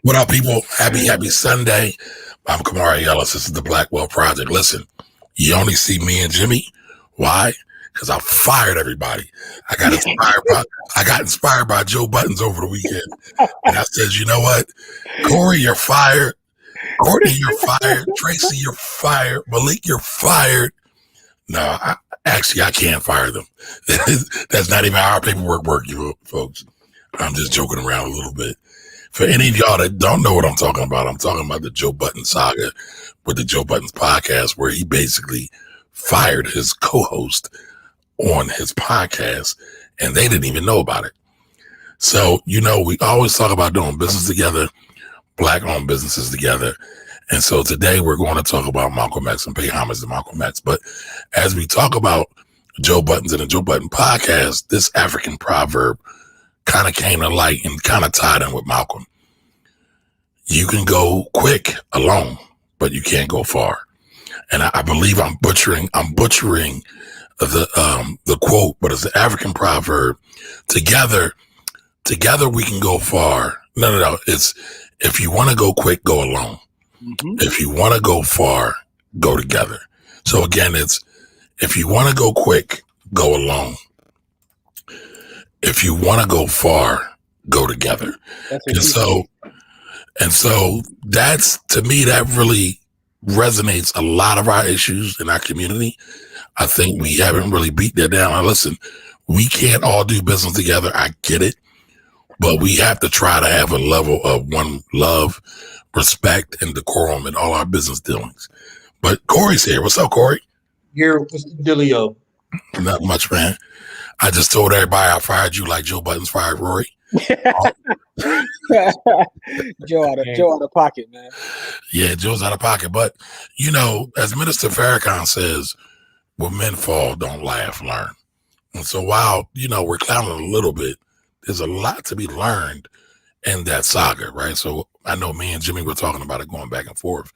What up, people? Happy Sunday. I'm Kamari Ellis. This is the Blackwell Project. Listen, you only see me and Jimmy. Why? Because I fired everybody. I got inspired by Joe Buttons over the weekend. And I said, you know what? Corey, you're fired. Courtney, you're fired. Tracy, you're fired. Malik, you're fired. No, I can't fire them. That's not even how our paperwork works, you folks. I'm just joking around a little bit. For any of y'all that don't know what I'm talking about the Joe Button saga with the Joe Buttons podcast, where he basically fired his co-host on his podcast, and they didn't even know about it. So, we always talk about doing business together, Black-owned businesses together. And so today we're going to talk about Malcolm X and pay homage to Malcolm X. But as we talk about Joe Buttons and the Joe Button podcast, this African proverb kind of came to light and kind of tied in with Malcolm. You can go quick alone, but you can't go far. And I believe I'm butchering the quote, but it's an African proverb. Together we can go far. No. It's if you want to go quick, go alone. Mm-hmm. If you want to go far, go together. So again, it's if you want to go quick, go alone. If you want to go far, go together. And so that's, to me, that really resonates a lot of our issues in our community. I think we haven't really beat that down. Now, listen, we can't all do business together. I get it. But we have to try to have a level of one love, respect, and decorum in all our business dealings. But Corey's here. What's up, Corey? Here, what's the dealio? Not much, man. I just told everybody I fired you like Joe Buttons fired Rory. Joe out of pocket, man. Yeah, Joe's out of pocket. But, as Minister Farrakhan says, when men fall, don't laugh, learn. And so while, we're clowning a little bit, there's a lot to be learned in that saga, right? So I know me and Jimmy were talking about it going back and forth.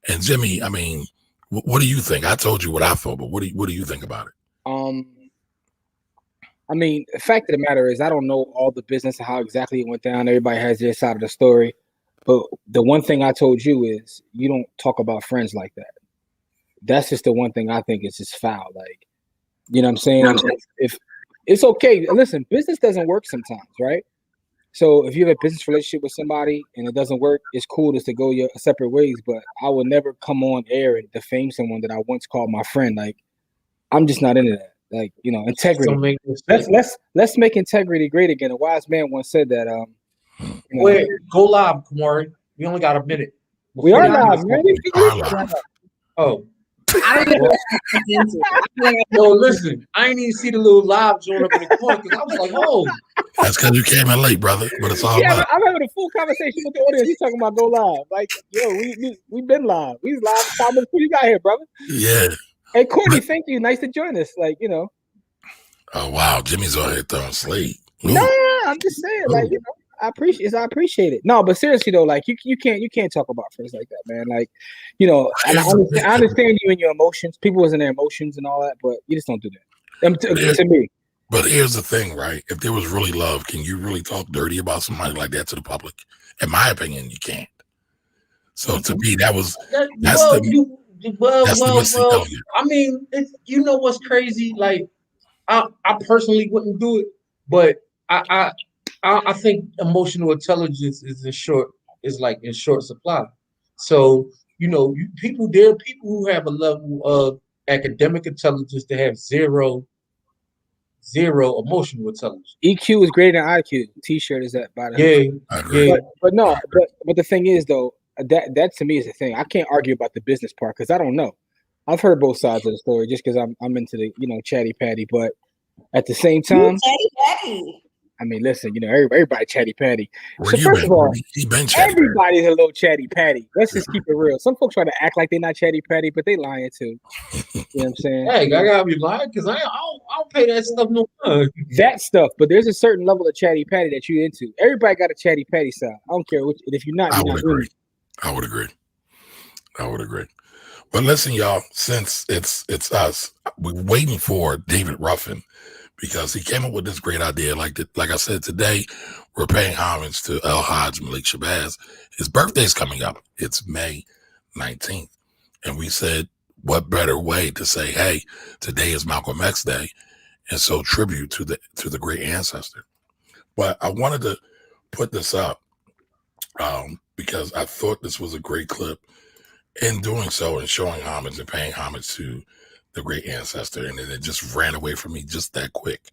And Jimmy, I mean, what do you think? I told you what I thought, but what do you think about it? I mean, the fact of the matter is, I don't know all the business and how exactly it went down. Everybody has their side of the story. But the one thing I told you is you don't talk about friends like that. That's just the one thing I think is just foul. Like, you know what I'm saying? If it's okay. Listen, business doesn't work sometimes, right? So if you have a business relationship with somebody and it doesn't work, it's cool just to go your separate ways. But I would never come on air and defame someone that I once called my friend. Like, I'm just not into that. Like, integrity. Let's make integrity great again. A wise man once said that. Wait, go live, Kamari. We only got a minute. We are live, man. Oh. No, listen, I ain't even see the little live joint up in the corner because I was like, oh. That's because you came in late, brother. But it's all right. I'm having a full conversation with the audience. He's talking about go live. Like, we've been live. We was live 5 minutes before you got here, brother. Yeah. Hey, Courtney, thank you. Nice to join us. Like, Oh, wow. Jimmy's on here throwing slate. No, I'm just saying, like, I appreciate it. No, but seriously though, like you can't talk about friends like that, man. Like, and I understand you and your emotions. People was in their emotions and all that, but you just don't do that. To me. But here's the thing, right? If there was really love, can you really talk dirty about somebody like that to the public? In my opinion, you can't. So to me, that's the missing. I mean, what's crazy? Like, I personally wouldn't do it, but I think emotional intelligence is in short supply. So, there are people who have a level of academic intelligence that have zero emotional intelligence. EQ is greater than IQ. T-shirt is that by the way. Yeah. But the thing is though, that to me is the thing. I can't argue about the business part because I don't know. I've heard both sides of the story just because I'm into the chatty patty, but at the same time, chatty patty. I mean, listen, everybody chatty patty. Well, so first of all, everybody's a little chatty patty. Let's just keep it real. Some folks try to act like they're not chatty patty, but they lying too. You know what I'm saying? Hey, I gotta be lying because I don't pay that stuff no mind. That stuff, but there's a certain level of chatty patty that you're into. Everybody got a chatty patty side. I don't care which. If you're not, I would agree. But listen, y'all, since it's us, we're waiting for David Ruffin because he came up with this great idea. Like I said, today we're paying homage to Hajj Malik Shabazz. His birthday's coming up. It's May 19th. And we said, what better way to say, hey, today is Malcolm X Day, and so tribute to the great ancestor. But I wanted to put this up because I thought this was a great clip. In doing so and showing homage and paying homage to the great ancestor, and then it just ran away from me just that quick.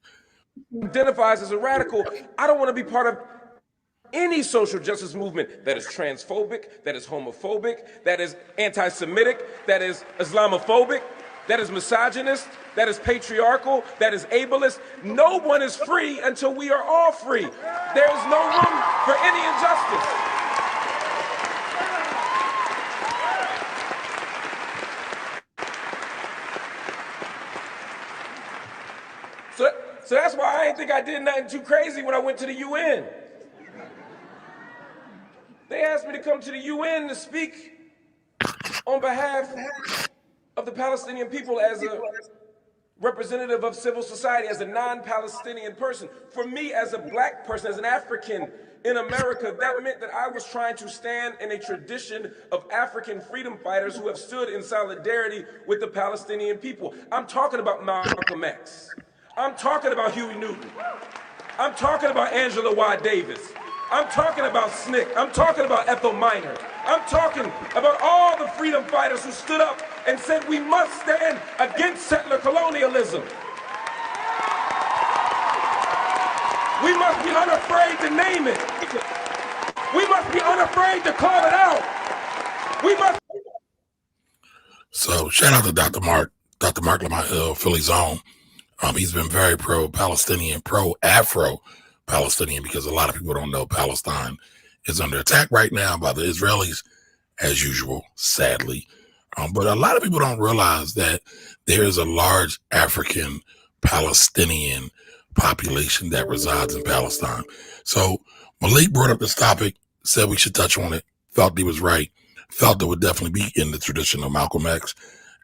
Identifies as a radical. I don't want to be part of any social justice movement that is transphobic, that is homophobic, that is anti-Semitic, that is Islamophobic, that is misogynist, that is patriarchal, that is ableist. No one is free until we are all free. There is no room for any injustice. So that's why I didn't think I did nothing too crazy when I went to the UN. They asked me to come to the UN to speak on behalf of the Palestinian people as a representative of civil society, as a non-Palestinian person. For me, as a black person, as an African in America, that meant that I was trying to stand in a tradition of African freedom fighters who have stood in solidarity with the Palestinian people. I'm talking about Malcolm X. I'm talking about Huey Newton. I'm talking about Angela Y. Davis. I'm talking about SNCC. I'm talking about Ethel Minor. I'm talking about all the freedom fighters who stood up and said we must stand against settler colonialism. We must be unafraid to name it. We must be unafraid to call it out. We must. So shout out to Dr. Mark Lamont Hill, Philly's own. He's been very pro-Palestinian, pro-Afro-Palestinian, because a lot of people don't know Palestine is under attack right now by the Israelis, as usual, sadly. But a lot of people don't realize that there is a large African Palestinian population that resides in Palestine. So Malik brought up this topic, said we should touch on it, felt he was right, felt it would definitely be in the tradition of Malcolm X,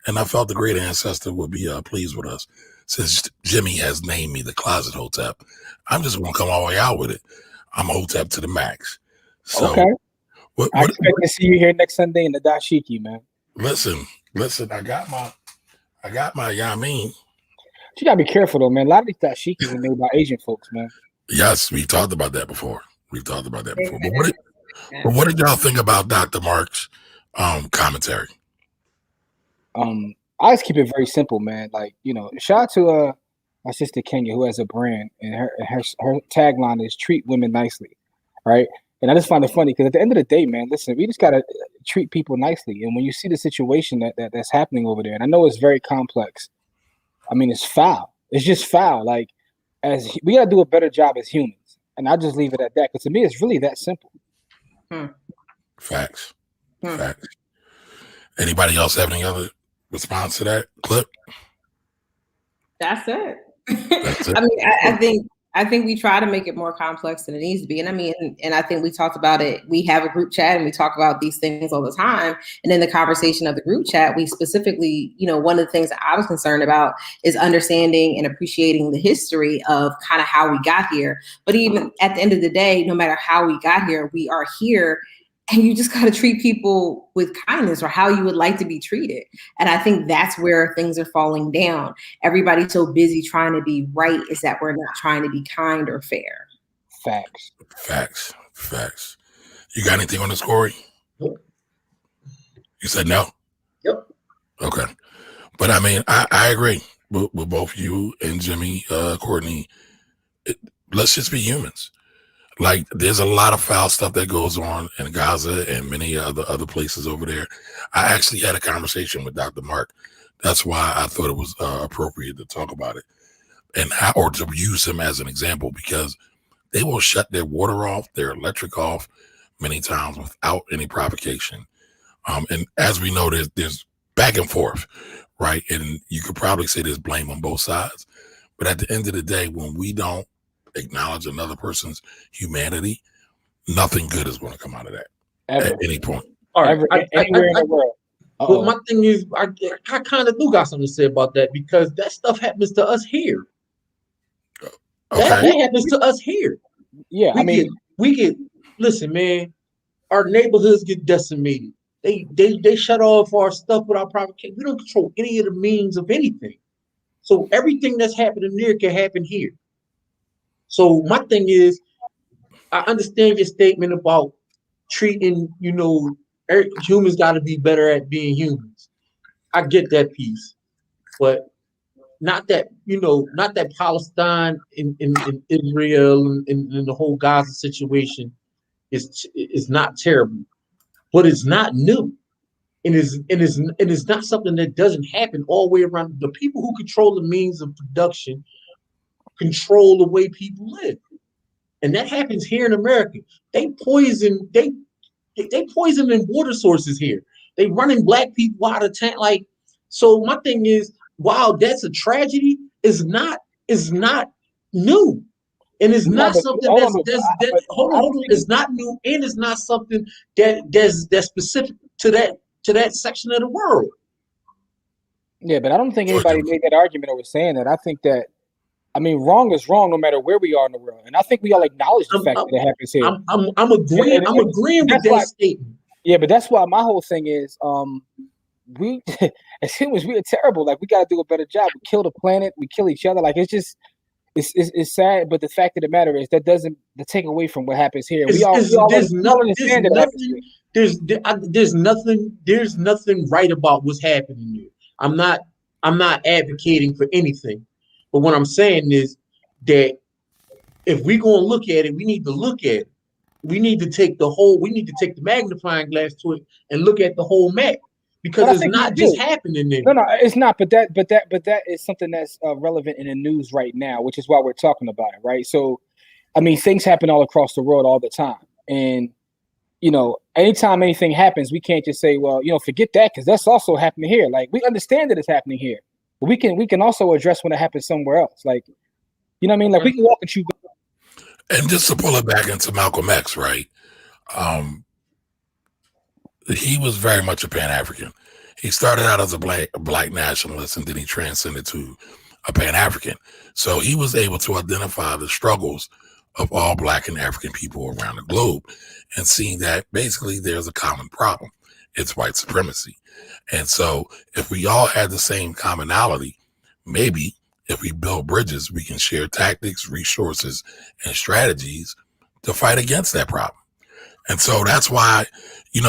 and I felt the great ancestor would be pleased with us. Since Jimmy has named me the Closet Hotep, I'm just going to come all the way out with it. I'm Hotep to the max. So, okay. I expect to see you here next Sunday in the dashiki, man. Listen. I got my Yamin. You gotta be careful though, man. A lot of these dashikis are made by Asian folks, man. Yes, we've talked about that before. But what did y'all think about Dr. Mark's commentary? I just keep it very simple, man. Like, shout out to my sister Kenya, who has a brand, and her tagline is "Treat women nicely," right? And I just find it funny because at the end of the day, man, listen, we just gotta treat people nicely. And when you see the situation that's happening over there, and I know it's very complex. I mean, it's foul. It's just foul. Like, as we gotta do a better job as humans, and I'll just leave it at that. Because to me, it's really that simple. Facts. Anybody else have any other response to that clip? That's it. I mean, I think we try to make it more complex than it needs to be. And I mean, and I think we talked about it. We have a group chat and we talk about these things all the time. And in the conversation of the group chat, we specifically, one of the things that I was concerned about is understanding and appreciating the history of kind of how we got here. But even at the end of the day, no matter how we got here, we are here. And you just got to treat people with kindness or how you would like to be treated. And I think that's where things are falling down. Everybody's so busy trying to be right is that we're not trying to be kind or fair. Facts. You got anything on this, Corey? Nope. You said no? Yep. Okay. But I mean, I agree with both you and Jimmy, Courtney. Let's just be humans. Like, there's a lot of foul stuff that goes on in Gaza and many other places over there. I actually had a conversation with Dr. Mark. That's why I thought it was appropriate to talk about it or to use him as an example, because they will shut their water off, their electric off many times without any provocation. And as we know, there's back and forth, right? And you could probably say there's blame on both sides. But at the end of the day, when we don't acknowledge another person's humanity, nothing good is going to come out of that at any point. All right. Anywhere in the world. But my thing is, I kind of do got something to say about that, because that stuff happens to us here. That happens to us here. Yeah, we get. Listen, man. Our neighborhoods get decimated. They shut off our stuff with our private. We don't control any of the means of anything. So everything that's happening there can happen here. So my thing is, I understand your statement about treating, humans got to be better at being humans. I get that piece, but not that Palestine in Israel and the whole Gaza situation is not terrible, but it's not new. And is not something that doesn't happen all the way around. The people who control the means of production control the way people live, and that happens here in America. They poison in water sources here. They running black people out of town. Like, so my thing is, while that's a tragedy, is not new, and it's not something it's not new, and it's not something that's specific to that section of the world. Yeah, but I don't think anybody made that argument or was saying that. I think that, wrong is wrong no matter where we are in the world, and I think we all acknowledge the fact that it happens here. I'm agreeing. I'm agreeing with that statement. Yeah, but that's why my whole thing is, we as humans, we are terrible. Like, we got to do a better job. We kill the planet. We kill each other. Like, it's just. It's sad, but the fact of the matter is that doesn't take away from what happens here. There's nothing right about what's happening here. I'm not advocating for anything, but what I'm saying is that if we're gonna look at it, we need to look at it. We need to take the magnifying glass to it and look at the whole map. Because it's not just happening there. No, it's not. But that is something that's relevant in the news right now, which is why we're talking about it, right? So, things happen all across the world all the time, and anytime anything happens, we can't just say, well, forget that, because that's also happening here. Like, we understand that it's happening here, but we can also address when it happens somewhere else. Like, Like, we can walk and chew. And just to pull it back into Malcolm X, right? He was very much a Pan-African. He started out as a black nationalist, and then he transcended to a Pan-African. So he was able to identify the struggles of all Black and African people around the globe, and seeing that basically there's a common problem. It's white supremacy. And so if we all had the same commonality, maybe if we build bridges, we can share tactics, resources, and strategies to fight against that problem. And so that's why,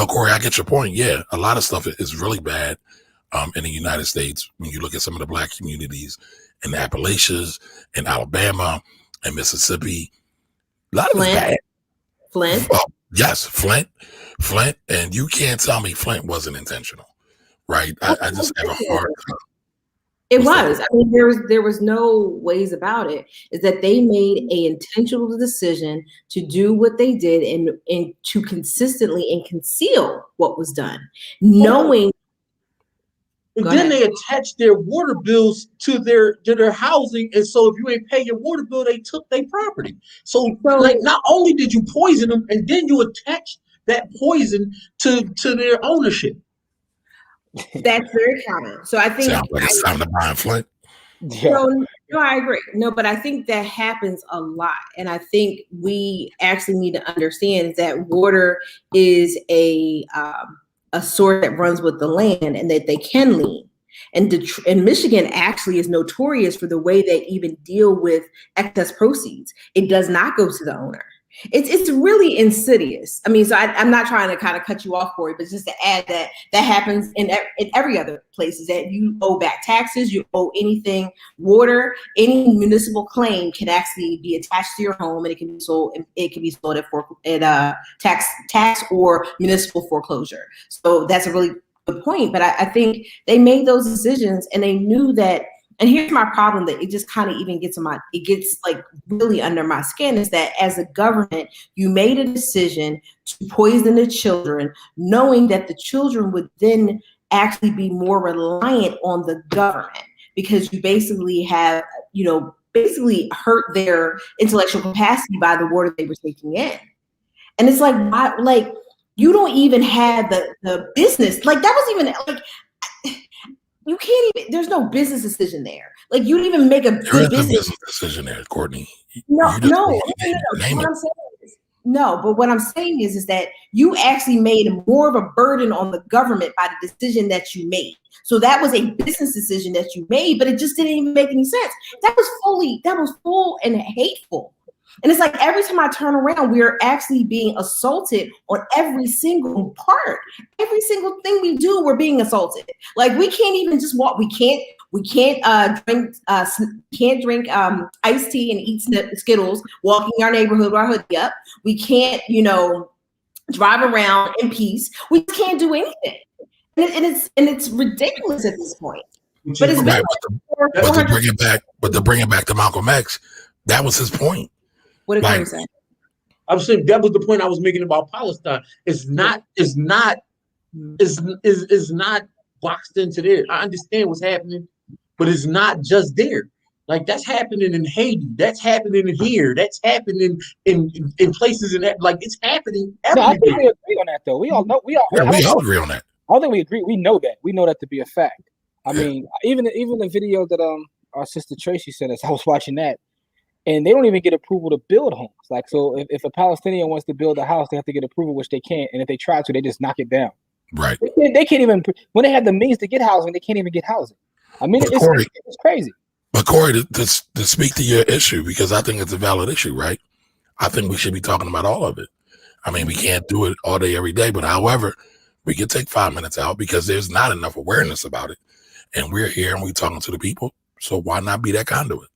Corey, I get your point. Yeah, a lot of stuff is really bad in the United States. When you look at some of the Black communities in the Appalachians, in Alabama, and Mississippi, a lot of it's bad. Flint? Well, yes, Flint. And you can't tell me Flint wasn't intentional, right? I just have a hard time. It was. There was no ways about it. Is that they made an intentional decision to do what they did and to consistently and conceal what was done, knowing. And then they attached their water bills to their housing, and so if you ain't pay your water bill, they took their property. So like, not only did you poison them, and then you attached that poison to their ownership. That's very common. So I think sounds like it's time to buy Flint. Yeah. No, I agree. No, but I think that happens a lot, and I think we actually need to understand that water is a source that runs with the land, and that they can lean. And Michigan actually is notorious for the way they even deal with excess proceeds. It does not go to the owner. It's really insidious. So I'm not trying to kind of cut you off, Corey, but just to add that happens in every other place, is that you owe back taxes, you owe anything, water, any municipal claim can actually be attached to your home, and it can be sold. It can be sold at tax or municipal foreclosure. So that's a really good point. But I think they made those decisions, and they knew that. And here's my problem, that it just kind of even gets like really under my skin, is that as a government, you made a decision to poison the children, knowing that the children would then actually be more reliant on the government, because you basically have, basically hurt their intellectual capacity by the water they were taking in. And it's like, why, like, you don't even have the business. Like, that was even like, You can't even. There's no business decision there. Like you don't even make a good business decision there, Courtney. No. What I'm saying no, but what I'm saying is that you actually made more of a burden on the government by the decision that you made. So that was a business decision that you made, but it just didn't even make any sense. That was full and hateful. And it's like every time I turn around, we are actually being assaulted on every single part. Every single thing we do, we're being assaulted. Like we can't even just walk. We can't drink iced tea and eat Skittles walking our neighborhood with our hoodie up. We can't, drive around in peace. We can't do anything. And it's ridiculous at this point. But it's been but to bring it back to Malcolm X, that was his point. What did Corey say? I was saying that was the point I was making about Palestine. It's not boxed into there. I understand what's happening, but it's not just there. Like that's happening in Haiti. That's happening here. That's happening in places in that. Like it's happening everywhere. No, I think we agree on that, though. We all know. We all agree on that. I don't think we agree. We know that. We know that to be a fact. I mean, even the video that our sister Tracy sent us, I was watching that. And they don't even get approval to build homes. Like, so if a Palestinian wants to build a house, they have to get approval, which they can't. And if they try to, they just knock it down. Right. They can't even, when they have the means to get housing, they can't even get housing. I mean, it's crazy. But Corey, to speak to your issue, because I think it's a valid issue, right? I think we should be talking about all of it. I mean, we can't do it all day, every day. But however, we can take 5 minutes out because there's not enough awareness about it. And we're here and we're talking to the people. So why not be that conduit?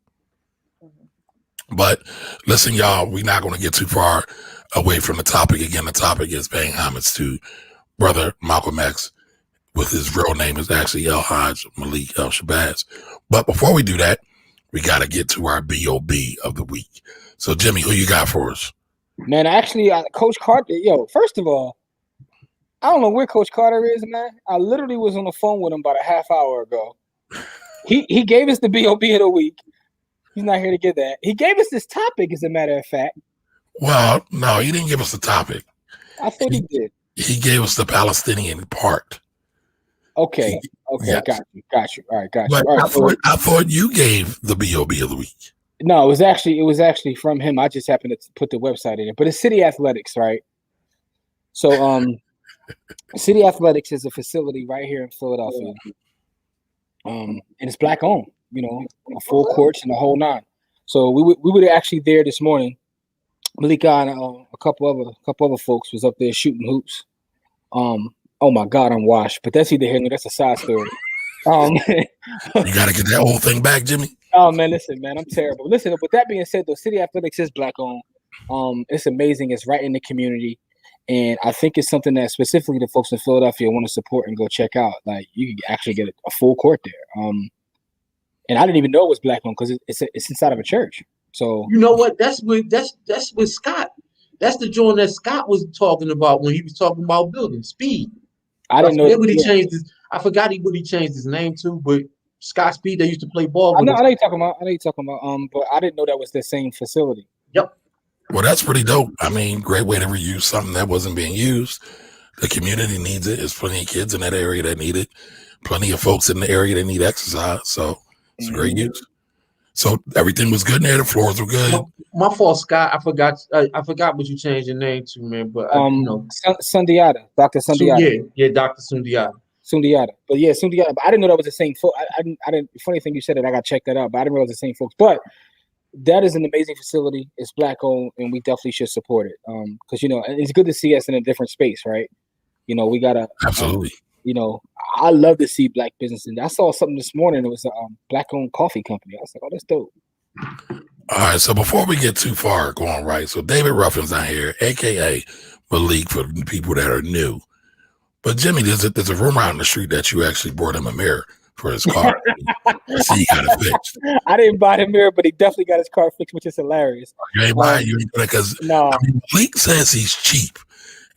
But listen, y'all, we're not going to get too far away from the topic. Again, the topic is paying homage to brother Malcolm X, with his real name is actually Hajj Malik Shabazz. But before we do that, we got to get to our B.O.B. of the week. So, Jimmy, who you got for us? Man, actually, Coach Carter, first of all, I don't know where Coach Carter is, man. I literally was on the phone with him about a half hour ago. He gave us the B.O.B. of the week. He's not here to get that. He gave us this topic, as a matter of fact. Well, no, he didn't give us the topic. I thought he did. He gave us the Palestinian part. Okay. Yes. Got you. All right, got you. But All right, I thought you gave the B.O.B. of the week. No, it was actually from him. I just happened to put the website in it. But it's City Athletics, right? So City Athletics is a facility right here in Philadelphia. And it's black owned, full courts and the whole nine. So we were actually there this morning. Malika and a couple other folks was up there shooting hoops. Oh my God, I'm washed, but that's either here or that's a side story. You gotta get that whole thing back, Jimmy. Oh man, listen, man, I'm terrible. Listen, with that being said, though, City Athletics is black owned. It's amazing. It's right in the community. And I think it's something that specifically the folks in Philadelphia want to support and go check out. Like you can actually get a full court there. And I didn't even know it was black owned because it's inside of a church. So you know what? That's with Scott. That's the joint that Scott was talking about when he was talking about building speed. I didn't know what he changed his. I forgot what he changed his name to, but Scott Speed. They used to play ball. I know you're talking about. But I didn't know that was the same facility. Yep. Well, that's pretty dope. I mean, great way to reuse something that wasn't being used. The community needs it. There's plenty of kids in that area that need it. Plenty of folks in the area that need exercise. So it's a great use. So everything was good in there. The floors were good. My fault, Scott. I forgot what you changed your name to, man. But Sundiata, Dr. Sundiata. Yeah, Dr. Sundiata. Sundiata. But yeah, Sundiata. But I didn't know that was the same folks. I didn't. Funny thing you said it. I got to check that out. But I didn't realize the same folks. But that is an amazing facility. It's black owned, and we definitely should support it. Because it's good to see us in a different space, right? We gotta absolutely. I love to see black businesses. I saw something this morning. It was a black-owned coffee company. I was like, oh, that's dope. All right, so before we get too far going right, so David Ruffin's not here, a.k.a. Malik for people that are new. But Jimmy, there's a rumor out in the street that you actually brought him a mirror for his car. So he got it fixed. I didn't buy the mirror, but he definitely got his car fixed, which is hilarious. You ain't buying it because no. Malik says he's cheap,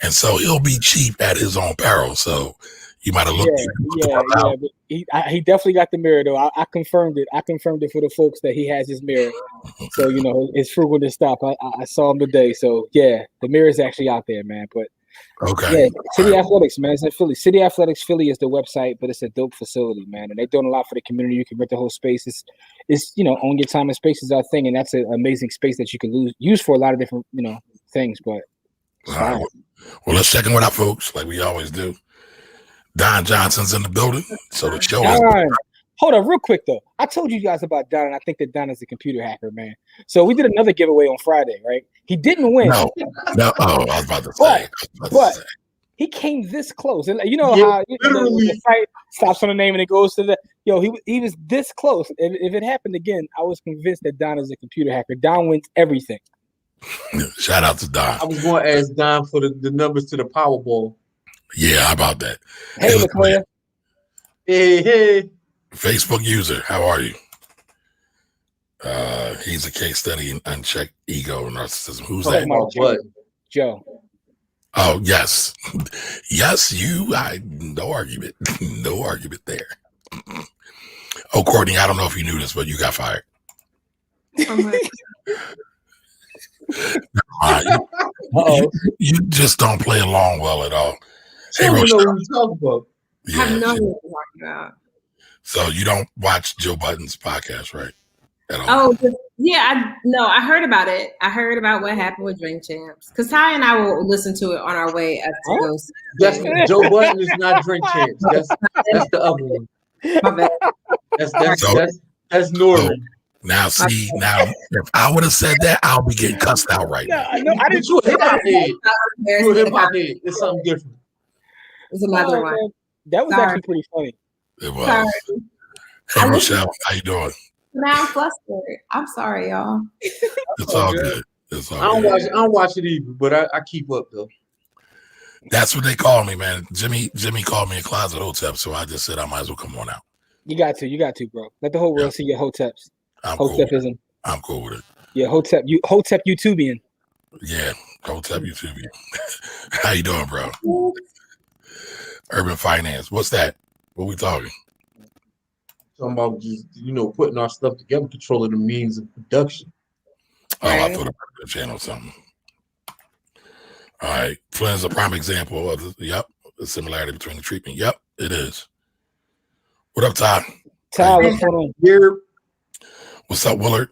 and so he'll be cheap at his own peril. So you might have looked. But he definitely got the mirror though. I confirmed it. I confirmed it for the folks that he has his mirror. So it's frugal to stop. I saw him today. So yeah, the mirror is actually out there, man. But Okay. Yeah, City Athletics, man. It's in Philly. City Athletics Philly is the website, but it's a dope facility, man. And they're doing a lot for the community. You can rent the whole space. It's own your time and space is our thing, and that's an amazing space that you can use for a lot of different, things. But All right. Well, let's check in with our folks like we always do. Don Johnson's in the building, so the show is. Hold on, real quick though. I told you guys about Don, and I think that Don is a computer hacker, man. So we did another giveaway on Friday, right? He didn't win. No. Oh, I was about to say. But he came this close, and you know how the site stops on the name and it goes to the he was this close. And if it happened again, I was convinced that Don is a computer hacker. Don wins everything. Shout out to Don. I was going to ask Don for the numbers to the Powerball. Yeah, how about that? Hey, LeClaire. Hey. Facebook user, how are you? He's a case study in unchecked ego and narcissism. Who's that? Joe. Oh, yes. Yes, you. No argument. No argument there. Oh, Courtney, I don't know if you knew this, but you got fired. You just don't play along well at all. Hey, know what you're talking about. Yeah, I have no idea what you're talking about. So you don't watch Joe Budden's podcast, right? At all? Oh, yeah. I heard about it. I heard about what happened with Drink Champs. Because Ty and I will listen to it on our way up to go. Joe Budden is not Drink Champs. That's the other one. My bad. That's Norman. So, now, if I would have said that, I'll be getting cussed out right now. I didn't. You a hip hop head. You a hip hop head. It's something different. It's another one. That was actually pretty funny. It was. Sorry. Hey, Rochelle, how you doing? Now I'm flustered. I'm sorry, y'all. It's all good. It's all I don't watch it either, but I keep up though. That's what they call me, man. Jimmy called me a closet hotep, so I just said I might as well come on out. You got to, bro. Let the whole world see your hoteps. Hotepism. I'm cool with it. Yeah, hotep YouTubian. Yeah, hotep YouTubian. How you doing, bro? Urban Finance. What's that? What we talking? Talking about just putting our stuff together, controlling the means of production. Oh, I thought about the channel or something. All right, Flynn's a prime example of the similarity between the treatment. Yep, it is. What up, Ty? Ty, what's going on? Here. What's up, Willard?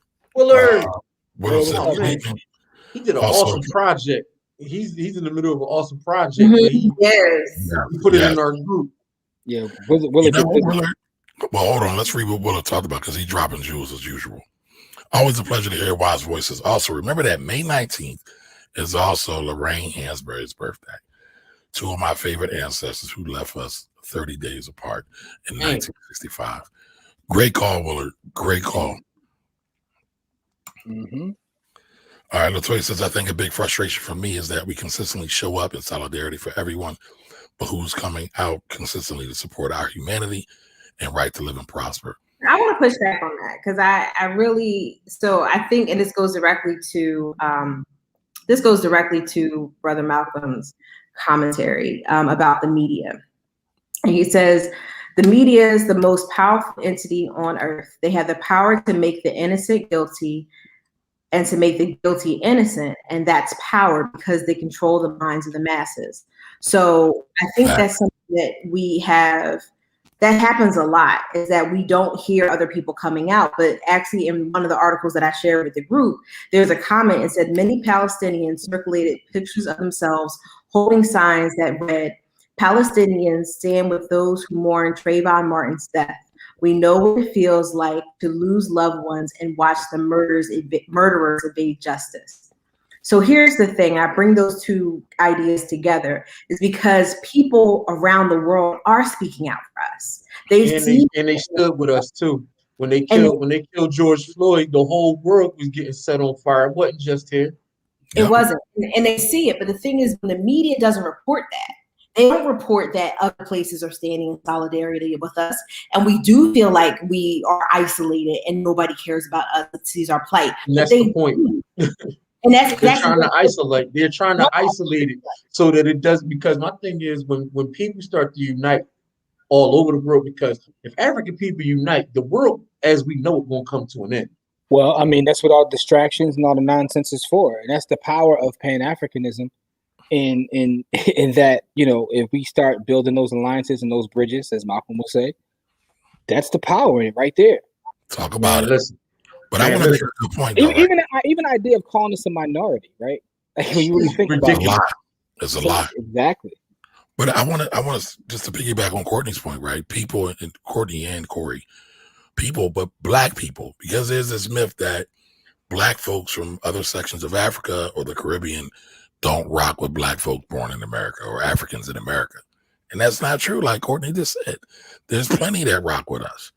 He did an awesome project. He's in the middle of an awesome project. He put it in our group. Yeah, Willard. Well, hold on. Let's read what Willard talked about because he's dropping jewels as usual. Always a pleasure to hear wise voices. Also, remember that May 19th is also Lorraine Hansberry's birthday. Two of my favorite ancestors who left us 30 days apart in 1965. Great call, Willard. Great call. Mm-hmm. All right, Latoya says, I think a big frustration for me is that we consistently show up in solidarity for everyone, but who's coming out consistently to support our humanity and right to live and prosper. I want to push back on that because I really I think, and this goes directly to Brother Malcolm's commentary about the media. And he says, the media is the most powerful entity on earth. They have the power to make the innocent guilty and to make the guilty innocent. And that's power because they control the minds of the masses. So I think that's something that we have, that happens a lot, is that we don't hear other people coming out. But actually in one of the articles that I shared with the group, there's a comment and said many Palestinians circulated pictures of themselves holding signs that read, Palestinians stand with those who mourn Trayvon Martin's death. We know what it feels like to lose loved ones and watch the murderers evade justice. So here's the thing, I bring those two ideas together is because people around the world are speaking out for us. They stood with us too. When they killed George Floyd, the whole world was getting set on fire. It wasn't just here. It wasn't. And they see it. But the thing is, when the media doesn't report that, they don't report that other places are standing in solidarity with us. And we do feel like we are isolated and nobody cares about us and sees our plight. And that's the point. And that's exactly they're trying to isolate. They're trying to isolate it so that it does. Because my thing is, when people start to unite all over the world, because if African people unite, the world as we know it won't come to an end. Well, I mean, that's what all distractions and all the nonsense is for. And that's the power of Pan-Africanism. in that, you know, if we start building those alliances and those bridges, as Malcolm will say, that's the power in it right there. Talk about it. Listen, but I want to make a good point, though. Even the idea of calling us a minority, right? Like when you really think about it, it's a lot. Exactly. But I want to just to piggyback on Courtney's point, right? People, and Courtney and Corey, people, but black people, because there's this myth that black folks from other sections of Africa or the Caribbean don't rock with black folks born in America or Africans in America. And that's not true. Like Courtney just said, there's plenty that rock with us.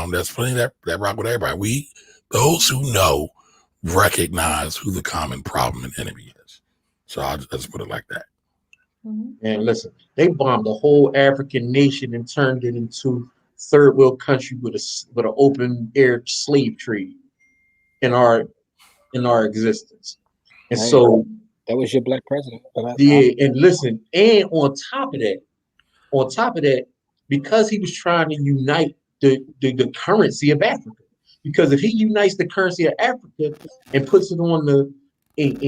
There's plenty that rock with everybody. Those who know recognize who the common problem and enemy is. So I'll just put it like that. And listen, they bombed the whole African nation and turned it into third world country with an open air slave trade in our existence. And so that was your black president. Yeah, and listen, and on top of that, because he was trying to unite the currency of Africa, because if he unites the currency of Africa and puts it on and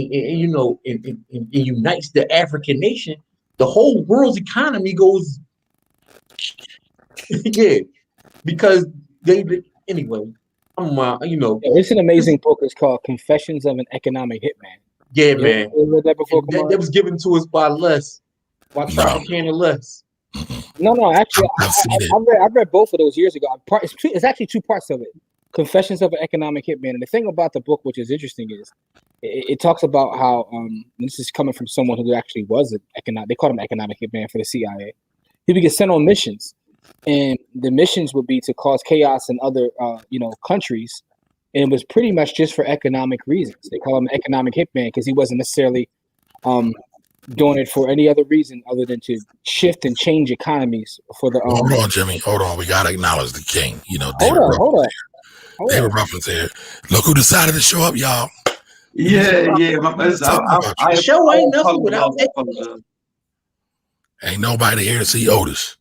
unites the African nation, the whole world's economy goes. Yeah, because anyway. It's an amazing book. It's called Confessions of an Economic Hitman. Yeah, man. You read that before? That was given to us by Les. By Tropicana Les. No. Actually, I read both of those years ago. It's actually two parts of it. Confessions of an Economic Hitman. And the thing about the book, which is interesting, is it talks about how this is coming from someone who actually was they called him an economic hitman for the CIA. He would get sent on missions, and the missions would be to cause chaos in other countries, and it was pretty much just for economic reasons. They call him an economic hitman because he wasn't necessarily doing it for any other reason other than to shift and change economies for the. Hold on, Jimmy. Hold on. We gotta acknowledge the king. Hold on. David Ruffin's here. Look who decided to show up, y'all. Yeah. The show ain't nothing without that. Ain't nobody here to see Otis.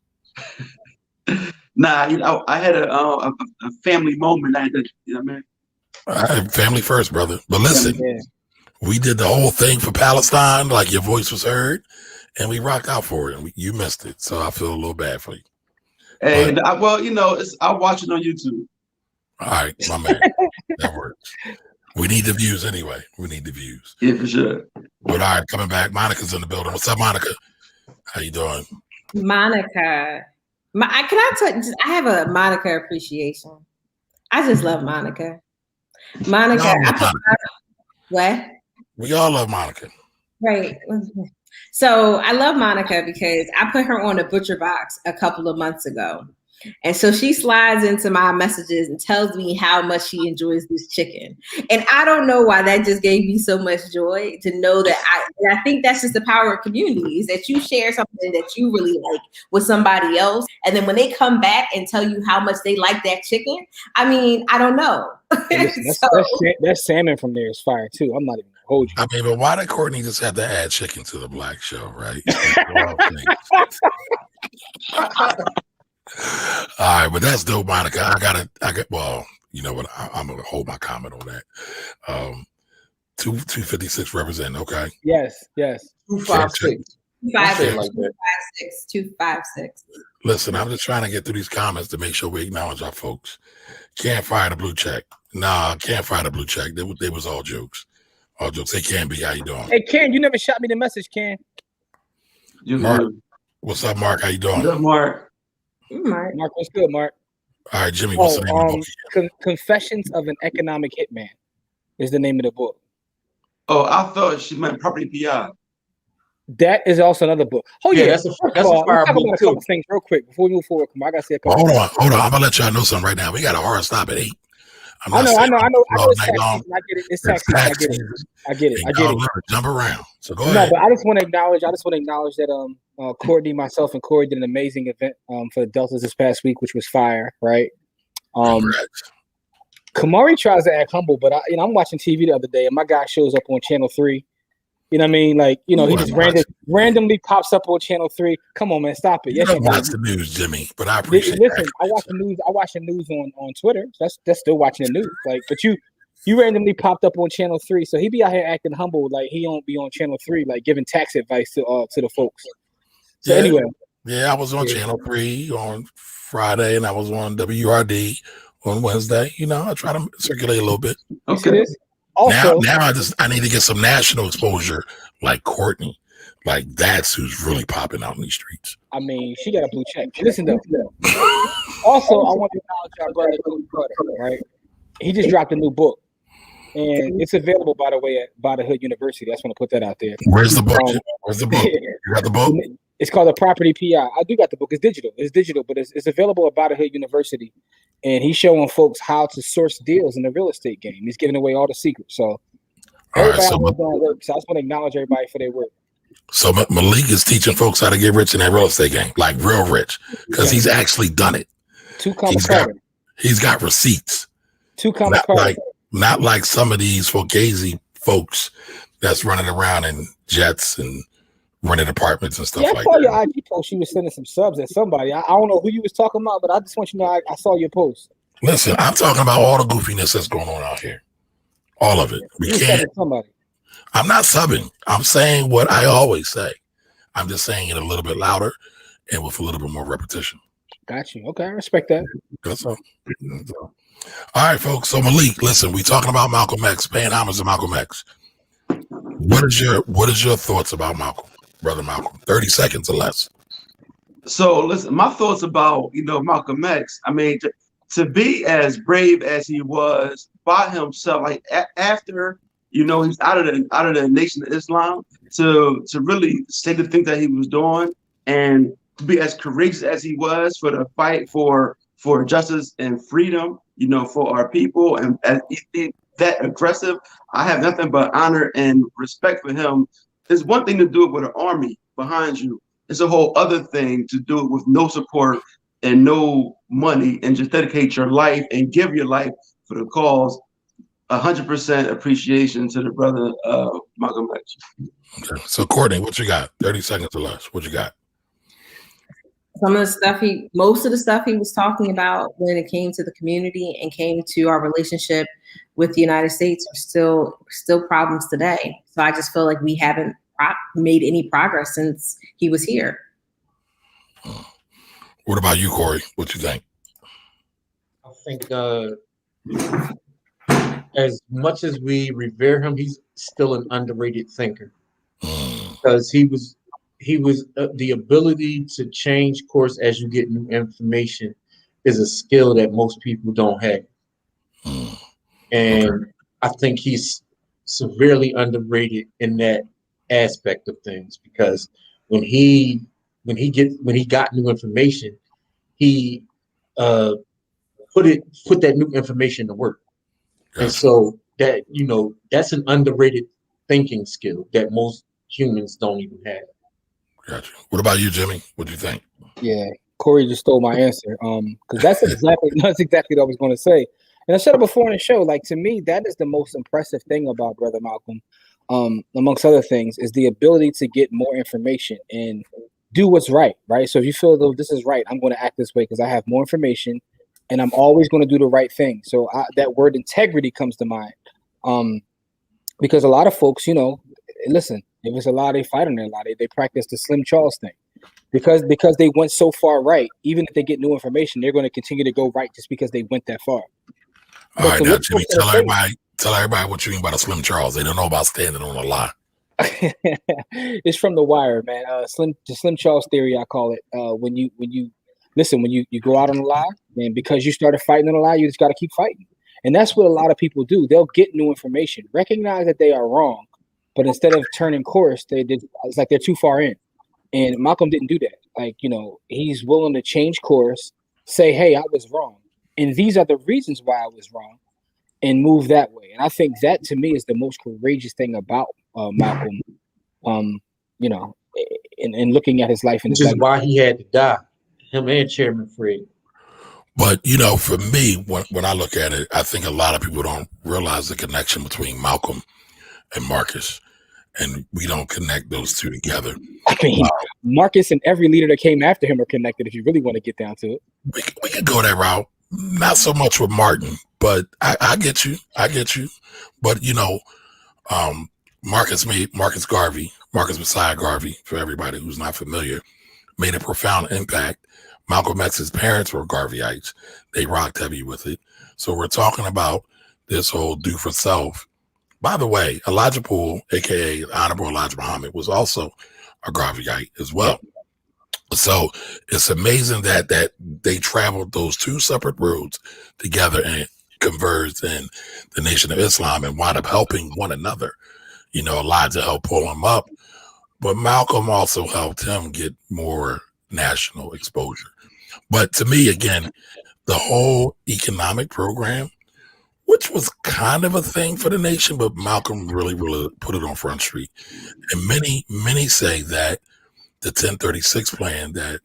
Nah, I had a family moment. I had family first, brother. But listen, we did the whole thing for Palestine, like your voice was heard, and we rocked out for it. And you missed it, so I feel a little bad for you. And I'll watch it on YouTube. All right, my man, that works. We need the views anyway. We need the views. Yeah, for sure. But all right, coming back. Monica's in the building. What's up, Monica? How you doing? Monica. I have a Monica appreciation. I just love Monica. What? We all love Monica. Right. So I love Monica because I put her on a butcher box a couple of months ago. And so she slides into my messages and tells me how much she enjoys this chicken. And I don't know why that just gave me so much joy to know that I think that's just the power of communities, that you share something that you really like with somebody else. And then when they come back and tell you how much they like that chicken, I mean, I don't know. Listen, that salmon from there is fire too. I'm not even gonna hold you. I mean, but why did Courtney just have to add chicken to the black show, right? All right, but that's dope, Monica. Well, you know what? I'm gonna hold my comment on that. 256 represent, okay? Yes. 256. 256. Listen, I'm just trying to get through these comments to make sure we acknowledge our folks. Can't fire the blue check. Nah, can't fire the blue check. They was all jokes. All jokes. Hey, Ken B, how you doing? Hey, Ken, you never shot me the message, Ken. Mark, what's up, Mark? How you doing? What's up, Mark? Mark, what's good, Mark? All right, Jimmy, what's the name of the book? Confessions of an Economic Hitman is the name of the book. Oh, I thought she meant Property PI. That is also another book. Oh yeah, that's a fire book a couple things real quick before we move forward. I gotta say a couple. Hold on. I'm gonna let y'all know something right now. We got a hard stop at 8. I know. It's tax season. I get it. It's tax season. I get it. Jump around. So go ahead. No, but I just want to acknowledge that Courtney, myself, and Corey did an amazing event for the Deltas this past week, which was fire, right? Kamari tries to act humble, but I'm watching TV the other day, and my guy shows up on Channel 3. You know what I mean? Like, he just randomly pops up on Channel 3. Come on, man, stop it. Yes, watch the news, Jimmy, but I appreciate it. Listen, I watch the news on Twitter. That's still watching the news. Like, but you You randomly popped up on Channel 3, so he be out here acting humble, like he don't be on Channel 3, like giving tax advice to the folks. So anyway, I was on Channel 3 on Friday, and I was on WRD on Wednesday. You know, I try to circulate a little bit. Okay. Also, now I need to get some national exposure, like Courtney. Like that's who's really popping out in these streets. I mean, she got a blue check. Listen though. Also, I want to acknowledge our brother Coach Carter, right? He just dropped a new book, and it's available, by the way, at By the Hood University. I just want to put that out there. Where's the book? Where's the book? You got the book? It's called The Property PI. I do got the book. It's digital, but it's available at By the Hood University, and he's showing folks how to source deals in the real estate game. He's giving away all the secrets. So everybody out there doing work. So I just want to acknowledge everybody for their work. So Malik is teaching folks how to get rich in that real estate game, like real rich, because he's actually done it. He's got receipts. Not like some of these Fugazi folks that's running around in jets and renting apartments and stuff like that. I saw your IG post. You was sending some subs at somebody. I don't know who you was talking about, but I just want you to know I saw your post. Listen, I'm talking about all the goofiness that's going on out here. All of it. We can't. I'm not subbing. I'm saying what I always say. I'm just saying it a little bit louder and with a little bit more repetition. Got you. Okay, I respect that. That's all. All right, folks. So Malik, listen, we talking about Malcolm X, paying homage to Malcolm X. What is your thoughts about Malcolm, brother Malcolm? 30 seconds or less. So listen, my thoughts about Malcolm X. I mean, to be as brave as he was by himself, like after he's out of the Nation of Islam, to really say the things that he was doing, and to be as courageous as he was for the fight for justice and freedom, for our people, and as he that aggressive, I have nothing but honor and respect for him. It's one thing to do it with an army behind you. It's a whole other thing to do it with no support and no money, and just dedicate your life and give your life for the cause. 100% appreciation to the brother Malcolm X. Okay. So Courtney, what you got? 30 seconds or less. What you got? Most of the stuff he was talking about when it came to the community and came to our relationship with the United States are still problems today. So I just feel like we haven't made any progress since he was here. What about you, Corey? What you think? I think as much as we revere him, he's still an underrated thinker, because he was the ability to change course as you get new information is a skill that most people don't have. And I think he's severely underrated in that aspect of things, because when he got new information, he put that new information to work. And so that, that's an underrated thinking skill that most humans don't even have. Gotcha. What about you, Jimmy? What do you think? Yeah, Corey just stole my answer. Because that's exactly what I was going to say. And I said it before in the show. Like, to me, that is the most impressive thing about Brother Malcolm, amongst other things, is the ability to get more information and do what's right. Right. So if you feel though this is right, I'm going to act this way because I have more information, and I'm always going to do the right thing. So that word integrity comes to mind. Because a lot of folks, listen, if it's a lie, they fight on their lie. They practice the Slim Charles thing. Because they went so far right, even if they get new information, they're going to continue to go right just because they went that far. All right, now, Jimmy, tell everybody what you mean by the Slim Charles. They don't know about standing on a lie. It's from The Wire, man. The Slim Charles theory, I call it. When you go out on a lie, and because you started fighting on a lie, you just got to keep fighting. And that's what a lot of people do. They'll get new information, recognize that they are wrong, but instead of turning course, it's like they're too far in. And Malcolm didn't do that. Like, he's willing to change course, say, hey, I was wrong, and these are the reasons why I was wrong, and move that way. And I think that, to me, is the most courageous thing about Malcolm, in looking at his life. Which is why he had to die, him and Chairman Fred. But, for me, when I look at it, I think a lot of people don't realize the connection between Malcolm and Marcus, and we don't connect those two together. I mean, Marcus and every leader that came after him are connected, if you really want to get down to it. We could go that route. Not so much with Martin, but I get you. I get you. But Marcus Garvey, Marcus Messiah Garvey, for everybody who's not familiar, made a profound impact. Malcolm X's parents were Garveyites. They rocked heavy with it. So we're talking about this whole do for self. By the way, Elijah Poole, aka Honorable Elijah Muhammad, was also a Garveyite as well. So it's amazing that they traveled those two separate roads together and converged in the Nation of Islam and wound up helping one another. Elijah helped pull him up, but Malcolm also helped him get more national exposure. But to me, again, the whole economic program, which was kind of a thing for the nation, but Malcolm really put it on Front Street. And many say that the 1036 plan that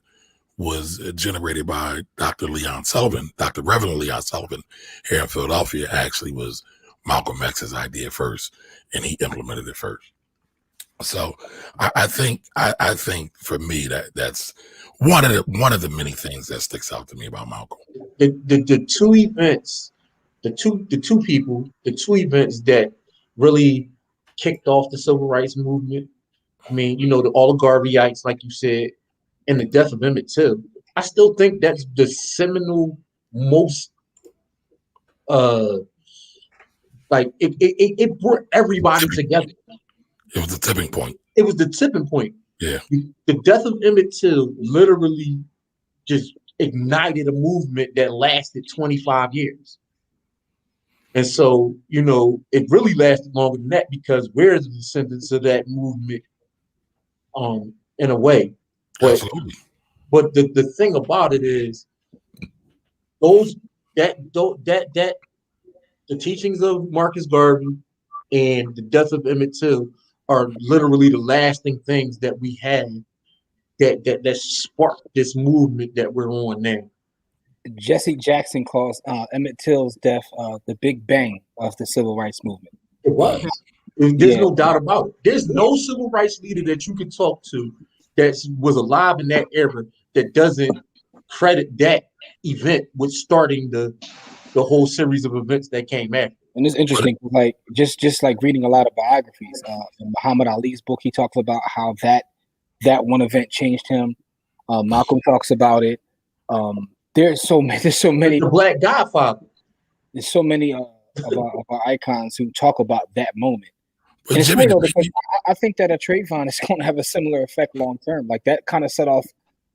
was generated by Dr. Reverend Leon Sullivan here in Philadelphia actually was Malcolm X's idea first, and he implemented it first. So I think for me that's one of the many things that sticks out to me about Malcolm. The two events, the two events that really kicked off the civil rights movement. I mean, all the Garveyites, like you said, and the death of Emmett Till. I still think that's the seminal most it brought everybody together. It was the tipping point. It was the tipping point. Yeah. The death of Emmett Till literally just ignited a movement that lasted 25 years. And so, it really lasted longer than that because we're the descendants of that movement, in a way. But, absolutely. But the thing about it is the teachings of Marcus Garvey and the death of Emmett Till are literally the lasting things that we had that sparked this movement that we're on now. Jesse Jackson calls Emmett Till's death the Big Bang of the civil rights movement. It was. There's no doubt about it. There's no civil rights leader that you could talk to that was alive in that era that doesn't credit that event with starting the whole series of events that came after. And it's interesting, like just like reading a lot of biographies. In Muhammad Ali's book, he talks about how that one event changed him. Malcolm talks about it. There's so many. The Black Godfather. There's so many of our icons who talk about that moment. But and it's Jimmy, funny, because I think that a Trayvon is going to have a similar effect long term. Like that kind of set off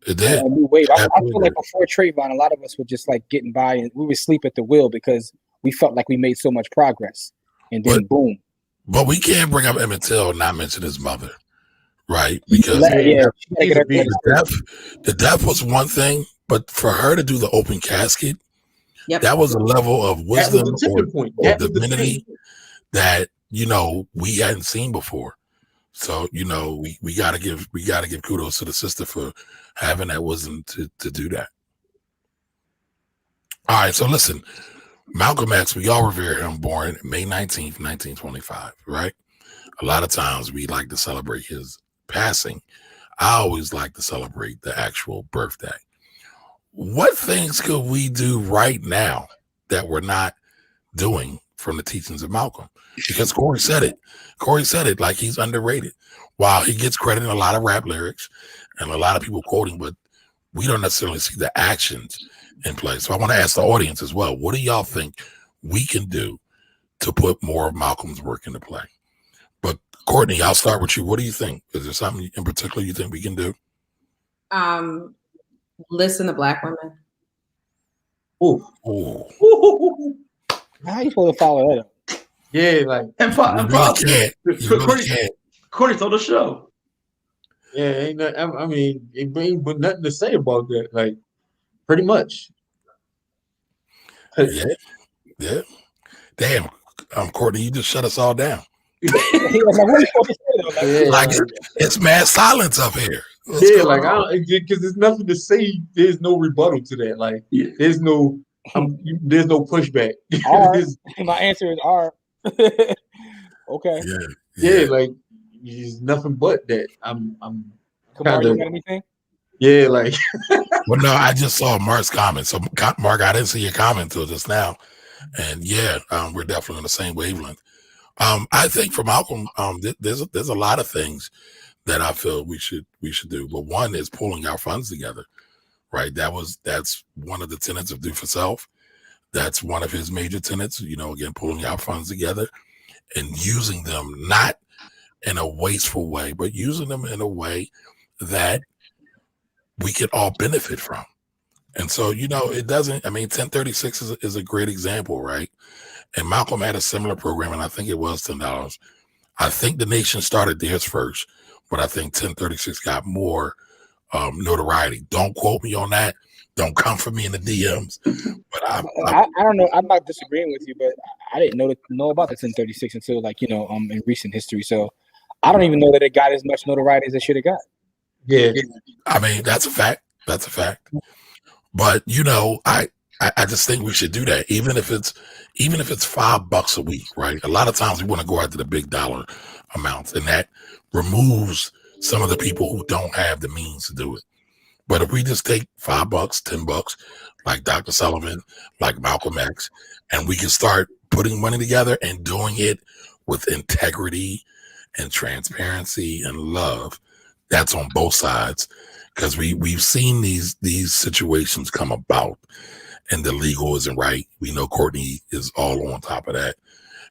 a new wave. I feel like before Trayvon, a lot of us were just like getting by and we would sleep at the wheel because we felt like we made so much progress. And then boom. But we can't bring up Emmett Till and not mention his mother, right? Because the death was one thing, but for her to do the open casket, that was a level of wisdom or divinity that we hadn't seen before. So we gotta give kudos to the sister for having that wisdom to do that. All right, so listen, Malcolm X, we all revere him, born May 19th, 1925, right? A lot of times we like to celebrate his passing. I always like to celebrate the actual birthday. What things could we do right now that we're not doing from the teachings of Malcolm? Because Corey said it like he's underrated. While he gets credit in a lot of rap lyrics and a lot of people quoting, but we don't necessarily see the actions in place. So I want to ask the audience as well, what do y'all think we can do to put more of Malcolm's work into play? But Courtney, I'll start with you. What do you think? Is there something in particular you think we can do? Listen to Black women. Ooh. How are you supposed to follow that up? Yeah, like Courtney told the show. Yeah, ain't but nothing to say about that. Like, pretty much. Yeah. Damn, Courtney, you just shut us all down. Like it's mad silence up here. Because there's nothing to say. There's no rebuttal to that. Like, there's no pushback. My answer is R. Okay. Yeah, like it's nothing but that. I'm Kamar, you got anything? Yeah, like Well, no, I just saw Mark's comment. So, Mark, I didn't see your comment until just now. And yeah, we're definitely on the same wavelength. I think for Malcolm, there's a lot of things that I feel we should do. But one is pulling our funds together, right? That's one of the tenets of Do for Self. That's one of his major tenets. Again, pulling our funds together and using them not in a wasteful way, but using them in a way that we could all benefit from. And so, it doesn't, 1036 is a great example, right? And Malcolm had a similar program, and I think it was $10. I think the Nation started theirs first, but I think 1036 got more notoriety. Don't quote me on that. Don't come for me in the DMs. But I don't know. I'm not disagreeing with you, but I didn't know about the 1036 until in recent history. So I don't even know that it got as much notoriety as it should have got. Yeah. That's a fact. That's a fact. But I just think we should do that, even if it's $5 a week, right? A lot of times we want to go after the big dollar amounts, and that removes some of the people who don't have the means to do it. But if we just take $5, $10, like Dr. Sullivan, like Malcolm X, and we can start putting money together and doing it with integrity and transparency and love, that's on both sides. Because we've seen these situations come about, and the legal isn't right. We know Courtney is all on top of that,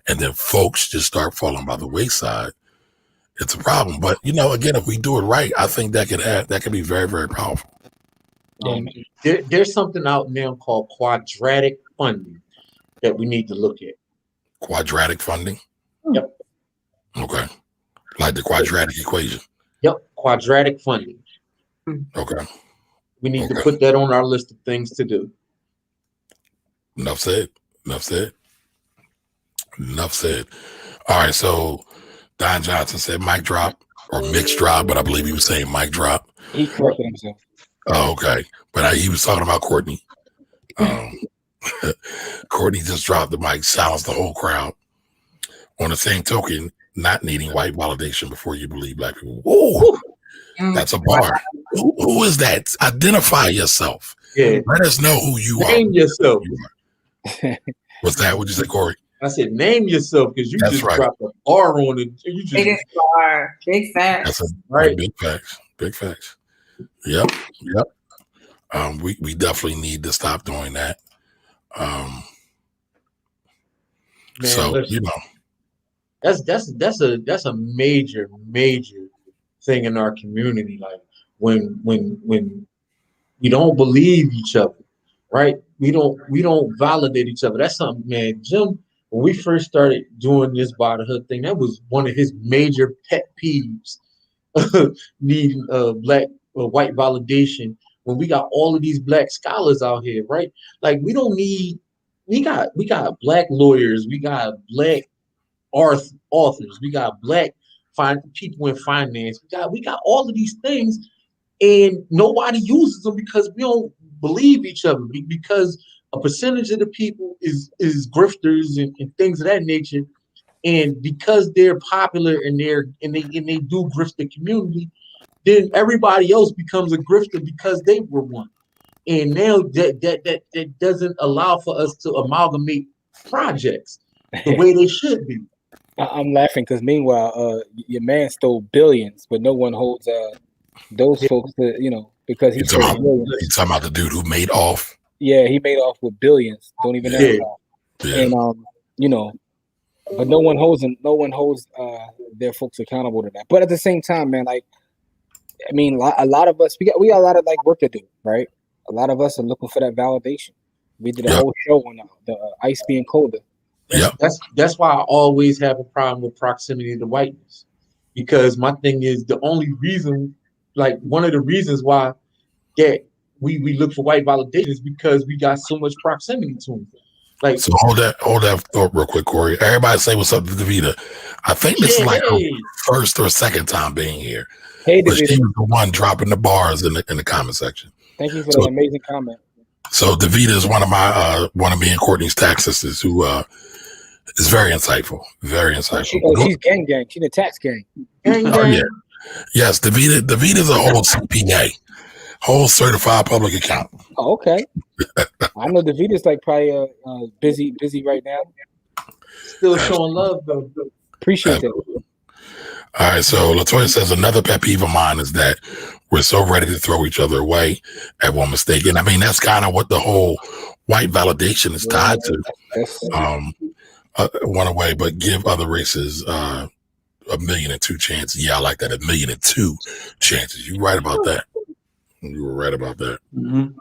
and then folks just start falling by the wayside. It's a problem. But again, if we do it right, I think that could be very, very powerful. There's something out now called quadratic funding that we need to look at. Quadratic funding? Yep. Okay. Like the quadratic equation. Yep. Quadratic funding. Okay. We need to put that on our list of things to do. Enough said. All right. So Don Johnson said mic drop or mixed drop, but I believe he was saying mic drop. He corrected himself. Oh, okay. But he was talking about Courtney. Courtney just dropped the mic, silenced the whole crowd. On the same token, not needing white validation before you believe black people. Ooh, that's a bar. Who is that? Identify yourself. Yeah. Let us know who you are. Name yourself. What's that? What'd you say, Corey? I said, name yourself, because you just dropped a bar on it. You just biggest bar. Big facts. Right. Big facts. Big facts. Yep. We definitely need to stop doing that. Man, so listen, that's a major thing in our community. Like when we don't believe each other, right? We don't validate each other. That's something, man. Jim, when we first started doing this by the hood thing, that was one of his major pet peeves. Needing white validation when we got all of these black scholars out here, right? Like we got black lawyers, we got black authors, we got black people in finance, we got all of these things, and nobody uses them because we don't believe each other, because a percentage of the people is grifters and things of that nature. And because they're popular and they do grift the community, then everybody else becomes a grifter because they were one. And now that doesn't allow for us to amalgamate projects the way they should be. I'm laughing because meanwhile, your man stole billions, but no one holds those folks to, because he's talking about the dude who made off. Yeah, he made off with billions. Don't even know that. And but no one holds their folks accountable to that. But at the same time, man, a lot of us we got a lot of work to do, right? A lot of us are looking for that validation. We did a whole show on the ice being colder. Yeah, that's why I always have a problem with proximity to whiteness, because my thing is the only reason, one of the reasons why that we look for white validation is because we got so much proximity to them. So hold that thought real quick, Corey. Everybody say what's up to Davita. I think this is her first or second time being here. Hey, but she was the one dropping the bars in the comment section. Thank you for that amazing comment. So Davita is one of me and Courtney's tax sisters who is very insightful. Very insightful. She's gang. She's a tax gang. Oh, yeah. Yes, Davita's an old CPA. Whole certified public account. Oh, okay. I know Davita's like probably busy right now. Still showing love though. Appreciate it. All right, so Latoya says another pet peeve of mine is that we're so ready to throw each other away at one mistake. And I mean, that's kind of what the whole white validation is tied to. One away, but give other races 1,000,002 chances. Yeah, I like that. 1,000,002 chances. You're right about that. You were right about that. Mm-hmm.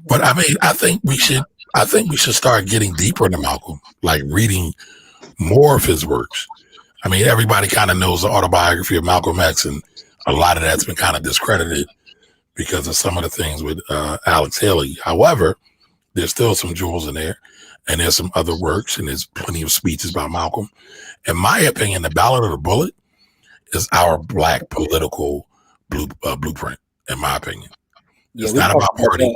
But I mean, I think we should start getting deeper into Malcolm, like reading more of his works. I mean, everybody kind of knows the autobiography of Malcolm X, and a lot of that's been kind of discredited because of some of the things with Alex Haley. However, there's still some jewels in there, and there's some other works, and there's plenty of speeches about Malcolm. In my opinion, the Ballad of the Bullet is our Black political blueprint, in my opinion. It's not about party.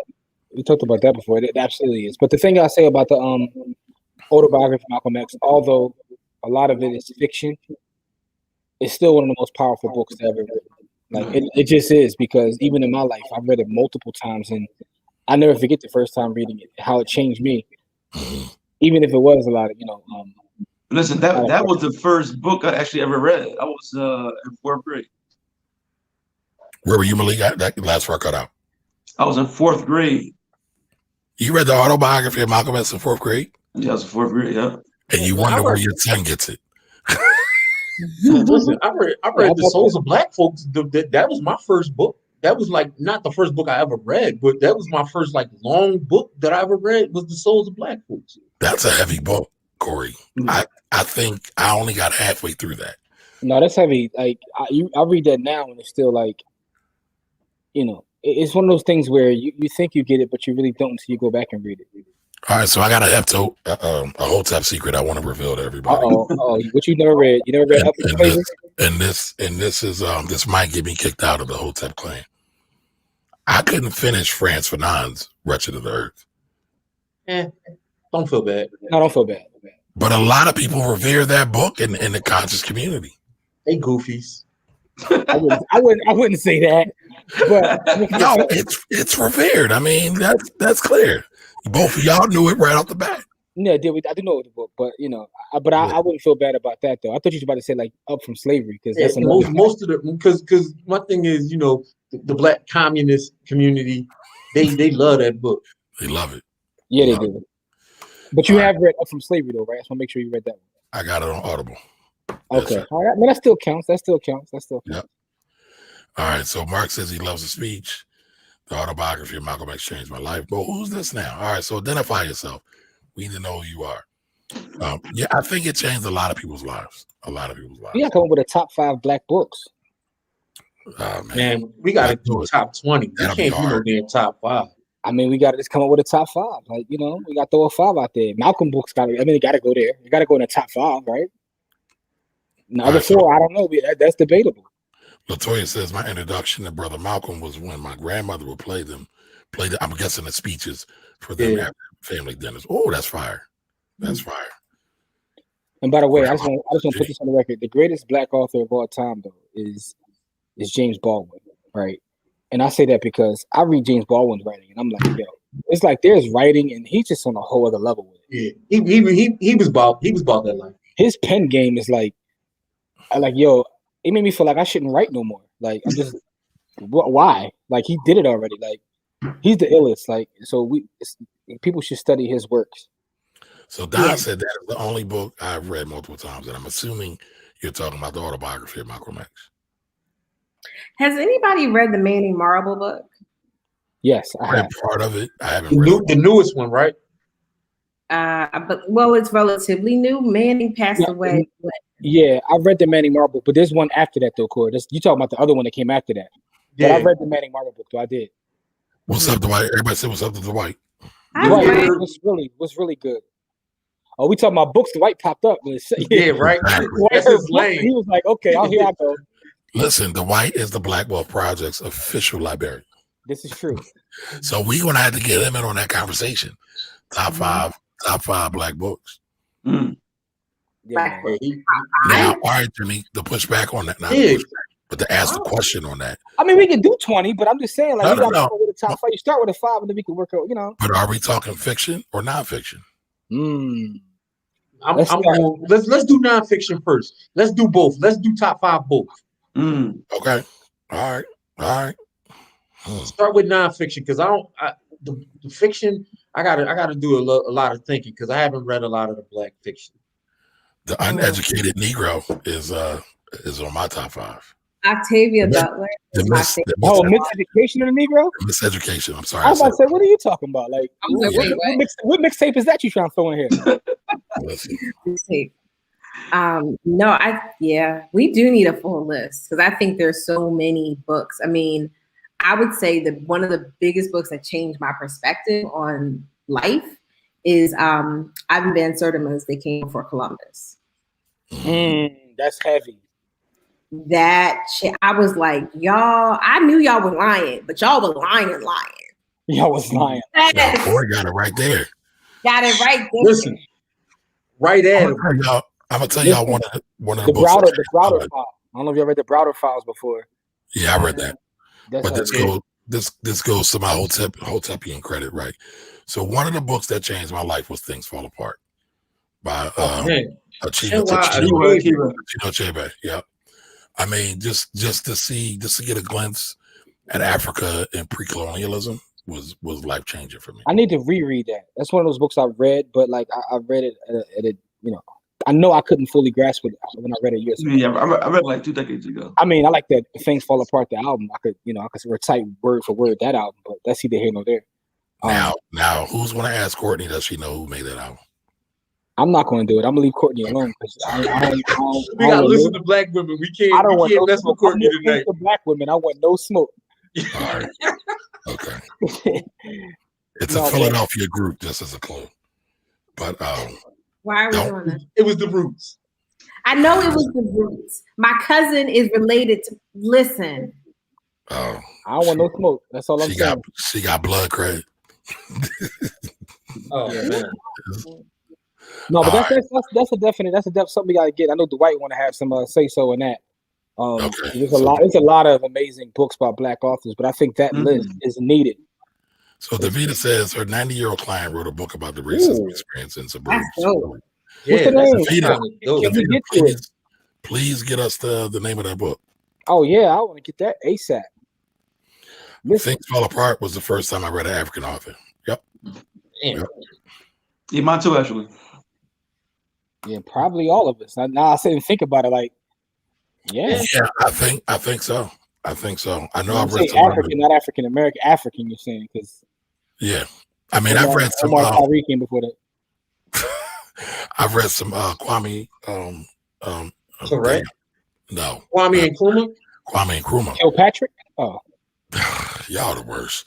We talked about that before. It absolutely is. But the thing I say about the autobiography of Malcolm X, although a lot of it is fiction, it's still one of the most powerful books ever written. Like it just is, because even in my life, I've read it multiple times, and I never forget the first time reading it, how it changed me. Even if it was a lot of, Listen, that was the first book I actually ever read. I was in 4th grade. Where were you, Malik? That last part cut out. I was in 4th grade. You read the autobiography of Malcolm X in 4th grade? Yeah, I was in 4th grade, yeah. And you wonder where your son gets it. Listen, I read The Souls of Black Folks. That was my first book. That was like not the first book I ever read, but that was my first like long book that I ever read was The Souls of Black Folks. That's a heavy book, Corey. I think I only got halfway through that. No, that's heavy. Like I read that now, and it's still like, it's one of those things where you think you get it, but you really don't until you go back and read it. All right, so I got a whole top secret I want to reveal to everybody. What you never read? You never read Up in Flavor? And this is this might get me kicked out of the Hotep clan. I couldn't finish Frantz Fanon's Wretched of the Earth. Don't feel bad. No, don't feel bad. But a lot of people revere that book in the conscious community. They goofies. I wouldn't say that. But no, it's revered. I mean, that's clear. Both of y'all knew it right off the bat. Yeah, I do know the book, but I wouldn't feel bad about that though. I thought you were about to say like Up from Slavery, because that's most of the because my thing is, the Black communist community, they love that book. They love it. Yeah, they do. But you have read Up from Slavery though, right? I just want to make sure you read that one. I got it on Audible. Okay. Yes, all right. That still counts. Yep. All right. So Mark says he loves the speech. The autobiography of Malcolm X changed my life. But who's this now? All right. So identify yourself. We need to know who you are. Yeah, I think it changed a lot of people's lives. We gotta come up with a top 5 Black books. Man, we gotta do a top 20. We can't do no damn top 5. I mean, we gotta just come up with a top 5. Like, we gotta throw a 5 out there. Malcolm books it gotta go there. You gotta go in the top 5, right? The other 4, I don't know. That's debatable. Latoya says my introduction to Brother Malcolm was when my grandmother would play I'm guessing the speeches for them after family dinners. Oh, that's fire. That's fire. And by the way, I just want to put this on the record. The greatest Black author of all time, though, is James Baldwin, right? And I say that because I read James Baldwin's writing, and I'm like, yo, it's like there's writing, and he's just on a whole other level with it. Yeah, he was about that life. His pen game is like, yo, it made me feel like I shouldn't write no more. Like, I'm just, why? Like, he did it already. Like, he's the illest. Like, so people should study his works. So Don said that is the only book I've read multiple times, and I'm assuming you're talking about the autobiography of Malcolm X. Has anybody read the Manning Marable book? Yes, I have. Part of it. I haven't read the newest one, right? But it's relatively new. Manning passed away. Yeah, I read the Manning Marble, but there's one after that though, Corey. You talking about the other one that came after that? Yeah. But I read the Manning Marble book, though. I did. What's up, Dwight? Everybody said what's up to Dwight. Dwight was really good. Oh, we talking about books. Dwight popped up. Yeah, right. That's his lane. He was like, okay, here I go. Listen, Dwight is the Black Wealth Project's official librarian. This is true. So we're gonna have to get him in on that conversation. Top five Black books. Yeah. Now, all right, Jimmy, to push back on that. But to ask the question on that. I mean, we can do 20, but I'm just saying, like, No, you got to with the top 5. You start with a 5, and then we can work out, you know. But are we talking fiction or nonfiction? Let's do nonfiction first. Let's do both. Let's do top 5 both. Okay. All right. Start with nonfiction because the fiction I gotta do a lot of thinking because I haven't read a lot of the Black fiction. The Uneducated Negro is on my top 5. Octavia Butler. Miseducation of the Negro? Miseducation. I'm sorry. I was about to say, what are you talking about? Like, what mixtape is that you trying to throw in here? Mixtape. We do need a full list because I think there's so many books. I mean, I would say that one of the biggest books that changed my perspective on life is Ivan Van Sertima's They Came Before Columbus. That's heavy. That shit, I was like, y'all, I knew y'all were lying, but y'all were lying. Y'all was lying. Yes. Boy, got it right there. Got it right there. Listen, right at him. I'm gonna tell y'all one of the books. The Browder Files. I don't know if you ever read the Browder Files before. Yeah, I read that. But this goes to my Hotepian credit, right? So one of the books that changed my life was Things Fall Apart by Chinua Achebe. Yeah. I mean, just to get a glimpse at Africa and pre-colonialism was life changing for me. I need to reread that. That's one of those books I read, but like I read it at a I know I couldn't fully grasp it when I read it years ago. Yeah, I read it like 2 decades ago. I mean, I like that Things Fall Apart, the album. I could recite word for word that album, but that's either here nor there. Now, who's going to ask Courtney? Does she know who made that album? I'm not going to do it. I'm going to leave Courtney alone because I don't. We got to listen to Black women. We can't mess with Courtney tonight. Black women. I want no smoke. All right. Okay. It's a Philadelphia group, just as a clue. But why are we doing this? It was the Roots. I know it was the Roots. My cousin is related to. Listen. Oh, I don't want no smoke. That's all I'm saying. She got blood credit. Oh man. No, but that's a definite something we gotta get. I know Dwight want to have some say so in that. There's a lot of amazing books by Black authors, but I think that list is needed. So Davida says her 90-year-old client wrote a book about the racism experience in suburbia. Yeah, Davida, please get us the name of that book. Oh yeah, I want to get that ASAP. Things Fall Apart was the first time I read an African author. Yep. Yep. Yeah, mine too, actually. Yeah, probably all of us. Now I sit and think about it, like, yeah, I think so. I know I've read some African, not African American. African, you're saying, because I mean, I've read some. Before that. I've read some Kwame. Correct. No, Kwame and Nkrumah. Kwame Nkrumah. Kilpatrick. Oh. Y'all the worst.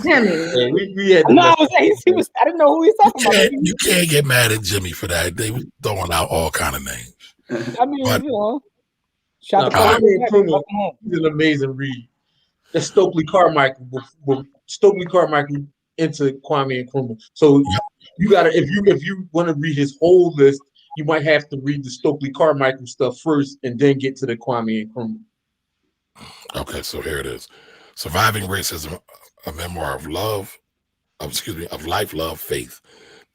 Jimmy. We had I didn't know who he's talking about. You can't get mad at Jimmy for that. They were throwing out all kind of names. I mean, shout out to Kwame Nkrumah. He's an amazing read. That's Stokely Carmichael. Stokely Carmichael into Kwame Nkrumah. So you gotta, if you want to read his whole list, you might have to read the Stokely Carmichael stuff first, and then get to the Kwame Nkrumah. Okay, so here it is. Surviving Racism, a memoir of life, love, faith.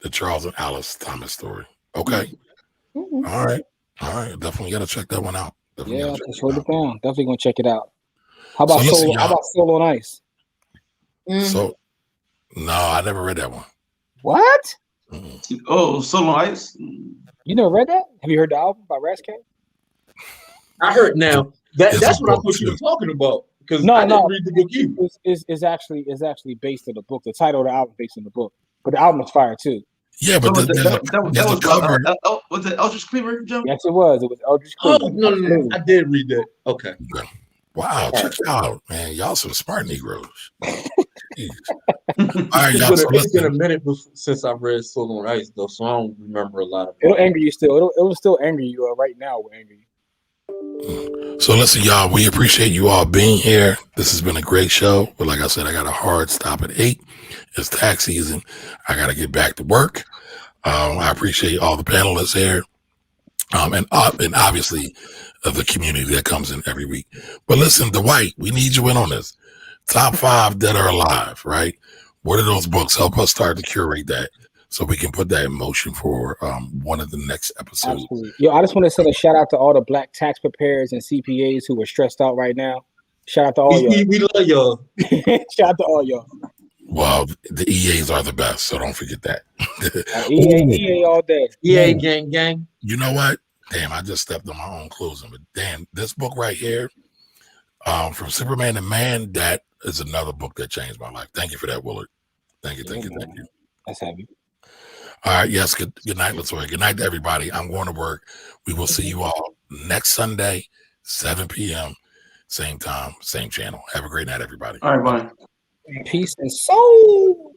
The Charles and Alice Thomas story. Okay. Mm-hmm. All right. Definitely got to check that one out. Yeah, just hold it down. Definitely going to check it out. How about Soul on Ice? So, no, I never read that one. What? Mm-hmm. Oh, Soul on Ice? You never read that? Have you heard the album by Rascal? I heard now. That's what I thought you were talking about. Because I didn't read the book either. It's actually based on the book. The title of the album is based on the book. But the album is fire too. Yeah, but there's a cover. Was it Eldridge Cleaver, Jim? Yes, it was. It was Eldridge Cleaver. Oh, no. I did read that. Okay. Wow, check it out, man. Y'all some smart Negroes. All right, y'all. It's been a minute since I've read Soul on Ice, though, so I don't remember a lot of it. It'll anger you still. It'll still anger you right now. Will anger you. So listen, y'all, we appreciate you all being here. This has been a great show. But like I said, I got a hard stop at 8. It's tax season. I got to get back to work. I appreciate all the panelists here. And obviously, of the community that comes in every week. But listen, Dwight, we need you in on this. Top 5 dead or alive, right? What are those books? Help us start to curate that so we can put that in motion for one of the next episodes. Absolutely. Yo, I just want to send a shout out to all the black tax preparers and CPAs who are stressed out right now. Shout out to all y'all. We love y'all. Shout out to all y'all. Well, the EAs are the best, so don't forget that. EA all day. EA gang. You know what? Damn, I just stepped on my own closing. But damn, this book right here, From Superman to Man, that is another book that changed my life. Thank you for that, Willard. Thank you. That's heavy. All right, yes, good night, Latoya. Good night to everybody. I'm going to work. We will see you all next Sunday, 7 p.m., same time, same channel. Have a great night, everybody. All right, bye. Peace and soul.